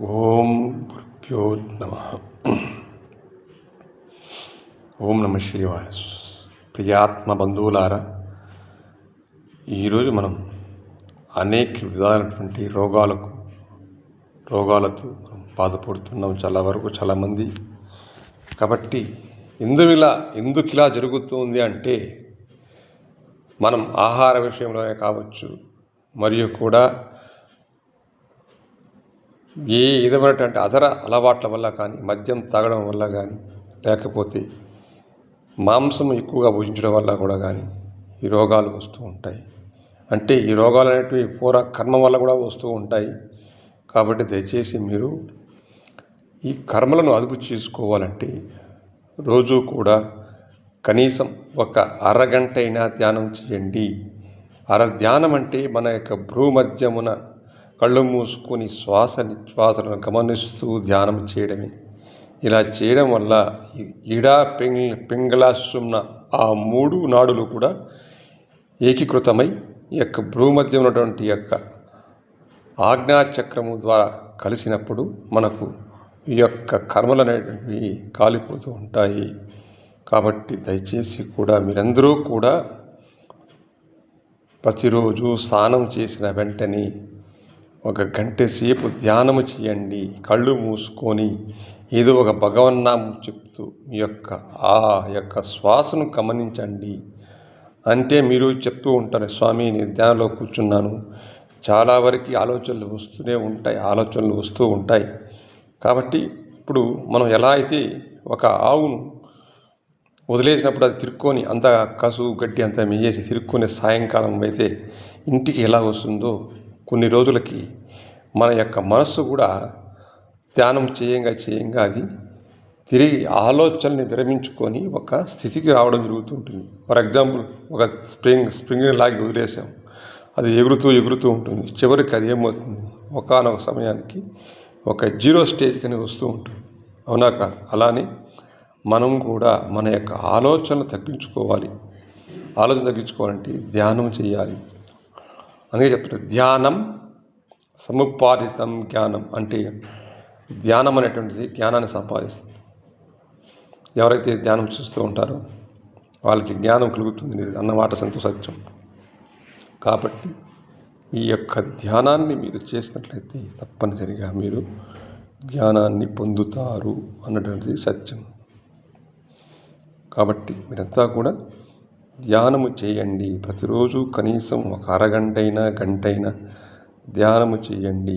ఓం గురుభ్యో నమ. ఓం నమ శివాయ. ప్రియాత్మ బంధువులారా, ఈరోజు మనం అనేక విధాలైనటువంటి రోగాలతో మనం బాధపడుతున్నాం చాలామంది. కాబట్టి ఎందుకు ఇలా జరుగుతుంది అంటే మనం ఆహార విషయంలోనే కావచ్చు, మరియు కూడా ఏ విధమైనటువంటి అదర అలవాట్ల వల్ల కానీ, మద్యం తాగడం వల్ల కానీ, లేకపోతే మాంసం ఎక్కువగా భుజించడం వల్ల కూడా కానీ ఈ రోగాలు వస్తూ ఉంటాయి. అంటే ఈ రోగాలు అనేటివి పూర్వ కర్మ వల్ల కూడా వస్తూ ఉంటాయి. కాబట్టి దయచేసి మీరు ఈ కర్మలను అదుపు చేసుకోవాలంటే రోజు కూడా కనీసం ఒక అరగంట అయినా ధ్యానం చేయండి. ధ్యానం అంటే మన యొక్క భ్రూమధ్యమున కళ్ళు మూసుకొని శ్వాసను గమనిస్తూ ధ్యానం చేయడమే. ఇలా చేయడం వల్ల ఇడా పింగళాసున్న ఆ 3 నాడులు కూడా ఏకీకృతమై ఈ యొక్క భ్రూమధ్యం ఉన్నటువంటి యొక్క ఆజ్ఞాచక్రము ద్వారా కలిసినప్పుడు మనకు ఈ యొక్క కర్మలు అనేటువంటివి కాలిపోతూ ఉంటాయి. కాబట్టి దయచేసి కూడా మీరందరూ కూడా ప్రతిరోజు స్నానం చేసిన వెంటనే ఒక గంట సేపు ధ్యానము చేయండి. కళ్ళు మూసుకొని ఏదో ఒక భగవన్నామం చెప్తూ మీ యొక్క శ్వాసను గమనించండి. అంటే మీరు చెప్తూ ఉంటారు, స్వామి నేను ధ్యానంలో కూర్చున్నాను, చాలా వరకు ఆలోచనలు వస్తూ ఉంటాయి. కాబట్టి ఇప్పుడు మనం ఎలా అయితే ఒక ఆవును వదిలేసినప్పుడు అది తిరుక్కొని అంత కసు గడ్డి అంతా మేయేసి తిరుక్కొని సాయంకాలం అయితే ఇంటికి ఎలా వస్తుందో, కొన్ని రోజులకి మన యొక్క మనస్సు కూడా ధ్యానం చేయంగా అది తిరిగి ఆలోచనని విరమించుకొని ఒక స్థితికి రావడం జరుగుతుంటుంది. ఫర్ ఎగ్జాంపుల్, ఒక స్ప్రింగ్ లాగి వదిలేసాం, అది ఎగురుతూ ఉంటుంది. చివరికి అది ఏమవుతుంది, ఒకానొక సమయానికి ఒక 0 స్టేజ్కి అని వస్తూ ఉంటుంది. అవునాక అలానే మనం కూడా మన యొక్క ఆలోచనలు తగ్గించుకోవాలంటే ధ్యానం చేయాలి. అందుకే చెప్తారు, ధ్యానం సముపార్జితం జ్ఞానం. అంటే ధ్యానం అనేటువంటిది జ్ఞానాన్ని సంపాదిస్తుంది. ఎవరైతే ధ్యానం చేస్తూ ఉంటారో వాళ్ళకి జ్ఞానం కలుగుతుంది అన్నమాట సత్యం. కాబట్టి ఈ యొక్క ధ్యానాన్ని మీరు చేసినట్లయితే తప్పనిసరిగా మీరు జ్ఞానాన్ని పొందుతారు అన్నటువంటిది సత్యం. కాబట్టి మీరంతా కూడా ధ్యానము చేయండి. ప్రతిరోజు కనీసం ఒక అరగంటైనా గంటైనా ధ్యానము చేయండి.